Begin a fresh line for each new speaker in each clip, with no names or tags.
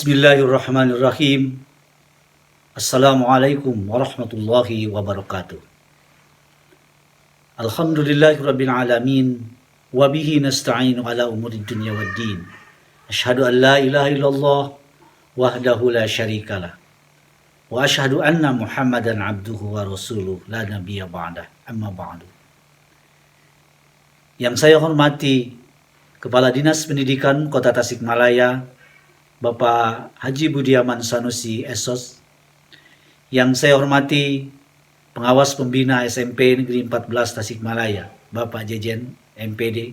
Bismillahirrahmanirrahim. Assalamualaikum warahmatullahi wabarakatuh. Alhamdulillahirabbil alamin wa bihi nasta'inu ala umurid dunya waddin. Asyhadu an la ilaha illallah wahdahu la syarikalah. Wa asyhadu anna Muhammadan abduhu wa rasuluh la nabiyya ba'dah. Amma ba'du. Yang saya hormati Kepala Dinas Pendidikan Kota Tasikmalaya, Bapak Haji Budiaman Sanusi SOS. Yang saya hormati Pengawas Pembina SMP Negeri 14 Tasikmalaya, Bapak Jejen MPD.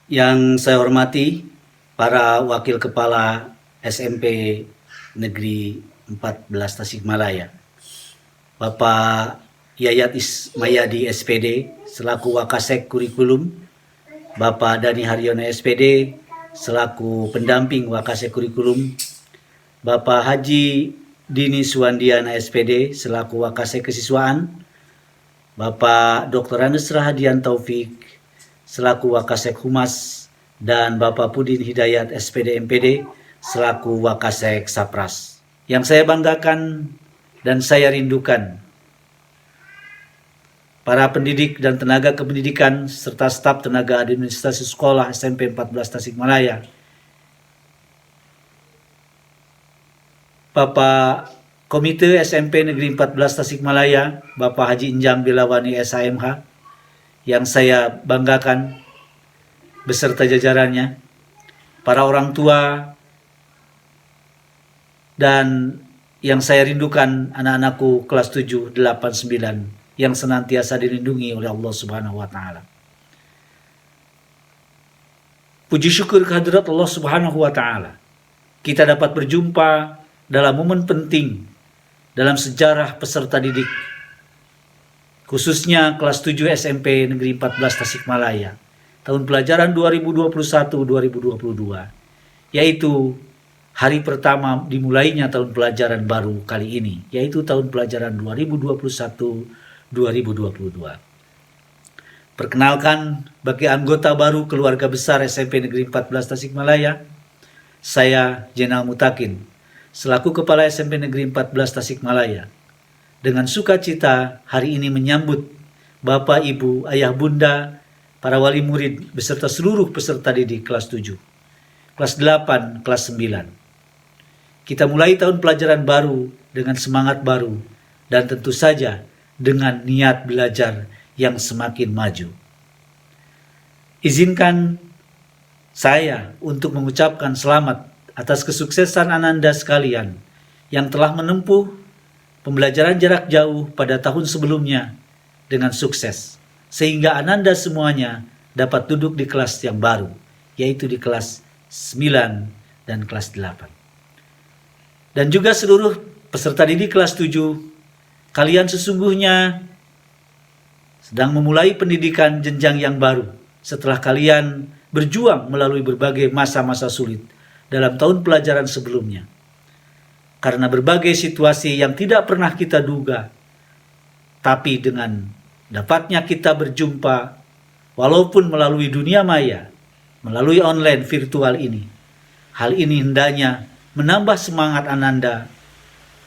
Yang saya hormati para Wakil Kepala SMP Negeri 14 Tasikmalaya, Bapak Yayat Ismayadi SPD selaku Wakasek Kurikulum, Bapak Dani Haryono SPD selaku pendamping Wakasek Kurikulum, Bapak Haji Dini Suwandiana SPD selaku Wakasek Kesiswaan, Bapak Dr. Andes Rahadian Taufik selaku Wakasek Humas, dan Bapak Pudin Hidayat SPD MPD selaku Wakasek Sapras. Yang saya banggakan dan saya rindukan, para pendidik dan tenaga kependidikan serta staf tenaga administrasi sekolah SMP 14 Tasikmalaya, Bapak Komite SMP Negeri 14 Tasikmalaya, Bapak Haji Injam Bilawani SHMH, yang saya banggakan beserta jajarannya, para orang tua, dan yang saya rindukan anak-anakku kelas 7, 8, 9 yang senantiasa dilindungi oleh Allah Subhanahu wa taala. Puji syukur kehadirat Allah Subhanahu wa taala, kita dapat berjumpa dalam momen penting dalam sejarah peserta didik, khususnya kelas 7 SMP Negeri 14 Tasikmalaya, tahun pelajaran 2021-2022, yaitu hari pertama dimulainya tahun pelajaran baru kali ini, yaitu tahun pelajaran 2021-2022. Perkenalkan, bagi anggota baru keluarga besar SMP Negeri 14 Tasikmalaya, saya Jenal Mutakin, selaku Kepala SMP Negeri 14 Tasikmalaya, dengan sukacita hari ini menyambut Bapak, Ibu, Ayah, Bunda, para wali murid, beserta seluruh peserta didik kelas 7, kelas 8, kelas 9. Kita mulai tahun pelajaran baru dengan semangat baru dan tentu saja dengan niat belajar yang semakin maju. Izinkan saya untuk mengucapkan selamat atas kesuksesan Ananda sekalian yang telah menempuh pembelajaran jarak jauh pada tahun sebelumnya dengan sukses, sehingga Ananda semuanya dapat duduk di kelas yang baru, yaitu di kelas 9 dan kelas 8. Dan juga seluruh peserta didik kelas 7, kalian sesungguhnya sedang memulai pendidikan jenjang yang baru setelah kalian berjuang melalui berbagai masa-masa sulit dalam tahun pelajaran sebelumnya. Karena berbagai situasi yang tidak pernah kita duga, tapi dengan dapatnya kita berjumpa walaupun melalui dunia maya, melalui online virtual ini, hal ini hendaknya menambah semangat Ananda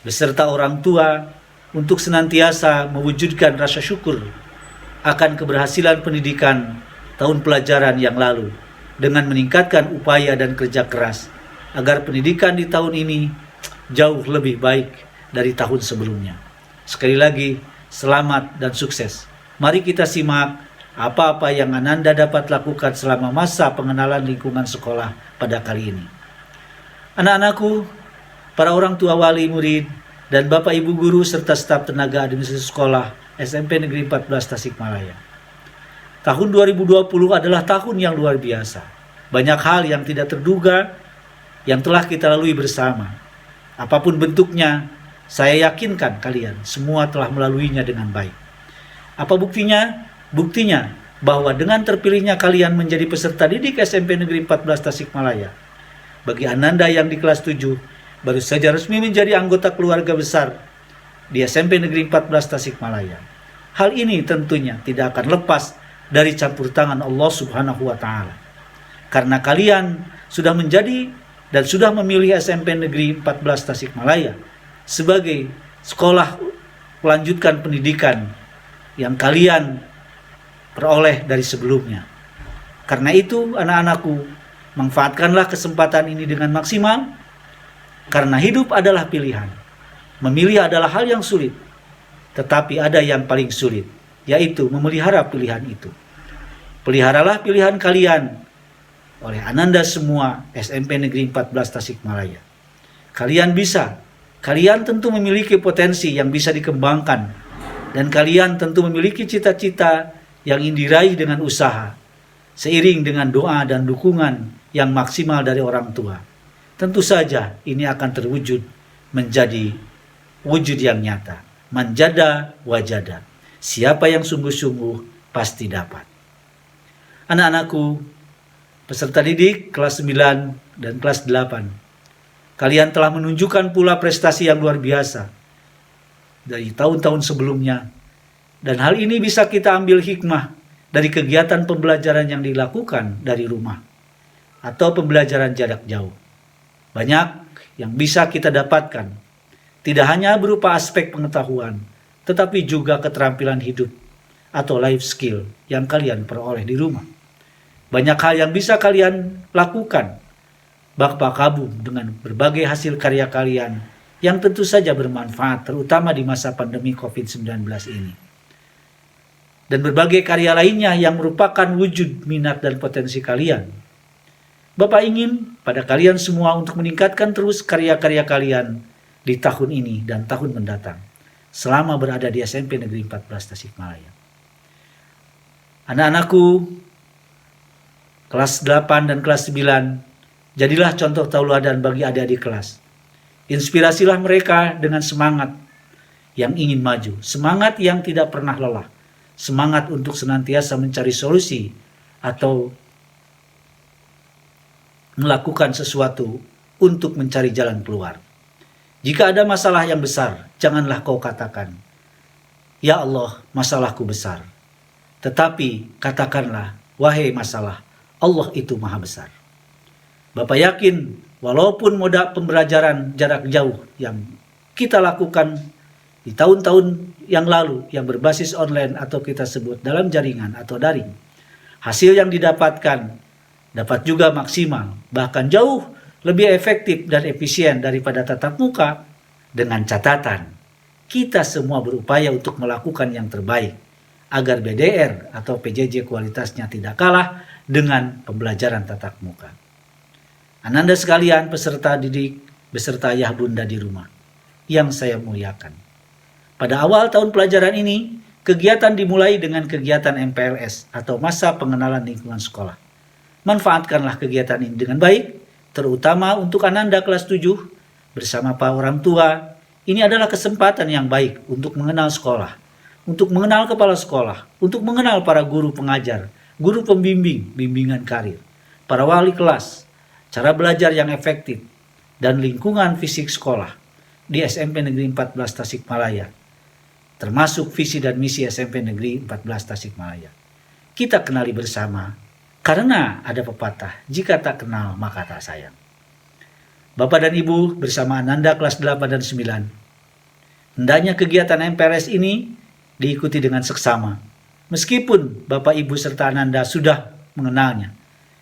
beserta orang tua untuk senantiasa mewujudkan rasa syukur akan keberhasilan pendidikan tahun pelajaran yang lalu dengan meningkatkan upaya dan kerja keras agar pendidikan di tahun ini jauh lebih baik dari tahun sebelumnya. Sekali lagi, selamat dan sukses. Mari kita simak apa-apa yang Ananda dapat lakukan selama masa pengenalan lingkungan sekolah pada kali ini. Anak-anakku, para orang tua wali murid, dan Bapak Ibu guru serta staf tenaga administrasi sekolah SMP Negeri 14 Tasikmalaya. Tahun 2020 adalah tahun yang luar biasa. Banyak hal yang tidak terduga yang telah kita lalui bersama. Apapun bentuknya, saya yakinkan kalian semua telah melaluinya dengan baik. Apa buktinya? Buktinya bahwa dengan terpilihnya kalian menjadi peserta didik SMP Negeri 14 Tasikmalaya, bagi Ananda yang di kelas 7 baru saja resmi menjadi anggota keluarga besar di SMP Negeri 14 Tasikmalaya. Hal ini tentunya tidak akan lepas dari campur tangan Allah Subhanahu wa taala. Karena kalian sudah menjadi dan sudah memilih SMP Negeri 14 Tasikmalaya sebagai sekolah melanjutkan pendidikan yang kalian peroleh dari sebelumnya. Karena itu anak-anakku, manfaatkanlah kesempatan ini dengan maksimal, karena hidup adalah pilihan. Memilih adalah hal yang sulit, tetapi ada yang paling sulit, yaitu memelihara pilihan itu. Peliharalah pilihan kalian oleh Ananda semua SMP Negeri 14 Tasikmalaya. Kalian bisa, kalian tentu memiliki potensi yang bisa dikembangkan, dan kalian tentu memiliki cita-cita yang ingin diraih dengan usaha, seiring dengan doa dan dukungan yang maksimal dari orang tua. Tentu saja ini akan terwujud menjadi wujud yang nyata. Manjada wajada. Siapa yang sungguh-sungguh pasti dapat. Anak-anakku, peserta didik kelas 9 dan kelas 8, kalian telah menunjukkan pula prestasi yang luar biasa dari tahun-tahun sebelumnya. Dan hal ini bisa kita ambil hikmah dari kegiatan pembelajaran yang dilakukan dari rumah atau pembelajaran jarak jauh. Banyak yang bisa kita dapatkan, tidak hanya berupa aspek pengetahuan, tetapi juga keterampilan hidup atau life skill yang kalian peroleh di rumah. Banyak hal yang bisa kalian lakukan, bak kabum dengan berbagai hasil karya kalian yang tentu saja bermanfaat, terutama di masa pandemi COVID-19 ini. Dan berbagai karya lainnya yang merupakan wujud minat dan potensi kalian. Bapak ingin pada kalian semua untuk meningkatkan terus karya-karya kalian di tahun ini dan tahun mendatang, selama berada di SMP Negeri 14 Tasikmalaya. Anak-anakku, kelas 8 dan kelas 9, jadilah contoh tauladan bagi adik-adik kelas. Inspirasilah mereka dengan semangat yang ingin maju, semangat yang tidak pernah lelah, semangat untuk senantiasa mencari solusi atau melakukan sesuatu untuk mencari jalan keluar. Jika ada masalah yang besar, janganlah kau katakan, "Ya Allah, masalahku besar." Tetapi katakanlah, "Wahai masalah, Allah itu maha besar." Bapak yakin, walaupun moda pembelajaran jarak jauh yang kita lakukan di tahun-tahun yang lalu yang berbasis online atau kita sebut dalam jaringan atau daring, hasil yang didapatkan dapat juga maksimal, bahkan jauh lebih efektif dan efisien daripada tatap muka, dengan catatan kita semua berupaya untuk melakukan yang terbaik agar BDR atau PJJ kualitasnya tidak kalah dengan pembelajaran tatap muka. Ananda sekalian peserta didik beserta ayah bunda di rumah yang saya muliakan. Pada awal tahun pelajaran ini, kegiatan dimulai dengan kegiatan MPLS atau masa pengenalan lingkungan sekolah. Manfaatkanlah kegiatan ini dengan baik, terutama untuk Ananda kelas 7 bersama para orang tua. Ini adalah kesempatan yang baik untuk mengenal sekolah, untuk mengenal kepala sekolah, untuk mengenal para guru pengajar, guru pembimbing, bimbingan karir, para wali kelas, cara belajar yang efektif, dan lingkungan fisik sekolah di SMP Negeri 14 Tasikmalaya, termasuk visi dan misi SMP Negeri 14 Tasikmalaya. Kita kenali bersama, karena ada pepatah, jika tak kenal maka tak sayang. Bapak dan Ibu bersama Ananda kelas 8 dan 9, hendaknya kegiatan MPLS ini diikuti dengan seksama. Meskipun Bapak Ibu serta Ananda sudah mengenalnya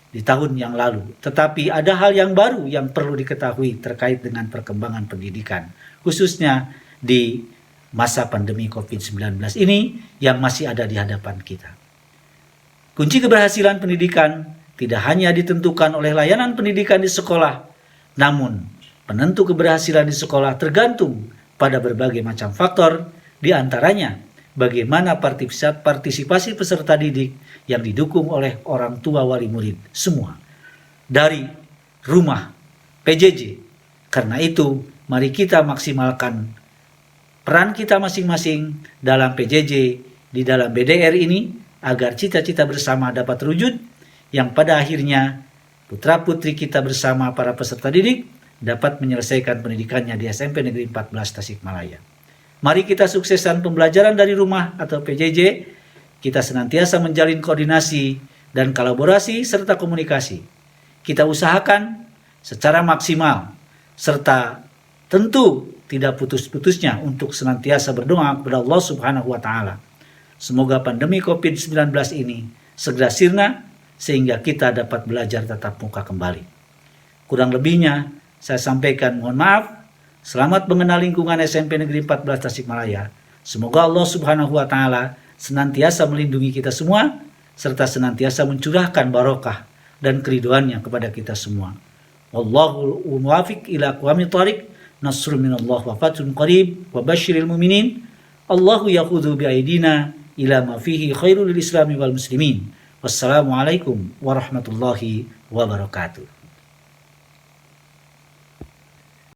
di tahun yang lalu, tetapi ada hal yang baru yang perlu diketahui terkait dengan perkembangan pendidikan, khususnya di masa pandemi COVID-19 ini yang masih ada di hadapan kita. Kunci keberhasilan pendidikan tidak hanya ditentukan oleh layanan pendidikan di sekolah, namun penentu keberhasilan di sekolah tergantung pada berbagai macam faktor, di antaranya bagaimana partisipasi peserta didik yang didukung oleh orang tua wali murid semua dari rumah PJJ. Karena itu, mari kita maksimalkan peran kita masing-masing dalam PJJ di dalam BDR ini agar cita-cita bersama dapat terwujud, yang pada akhirnya putra-putri kita bersama para peserta didik dapat menyelesaikan pendidikannya di SMP Negeri 14 Tasikmalaya. Mari kita sukseskan pembelajaran dari rumah atau PJJ. Kita senantiasa menjalin koordinasi dan kolaborasi serta komunikasi. Kita usahakan secara maksimal, serta tentu tidak putus-putusnya untuk senantiasa berdoa kepada Allah Subhanahu wa Ta'ala. Semoga pandemi COVID-19 ini segera sirna sehingga kita dapat belajar tatap muka kembali. Kurang lebihnya saya sampaikan mohon maaf. Selamat mengenal lingkungan SMP Negeri 14 Tasikmalaya. Semoga Allah Subhanahu wa Ta'ala senantiasa melindungi kita semua serta senantiasa mencurahkan barokah dan keriduannya kepada kita semua. Wallahu muwafiq ila aqwamit thariq. Nasrun minallah wa fathun qarib wa basyiril mu'minin. Allahu yakhudhu bi aidina ila ma fihi khairul lil islami wal muslimin. Wassalamualaikum warahmatullahi wabarakatuh.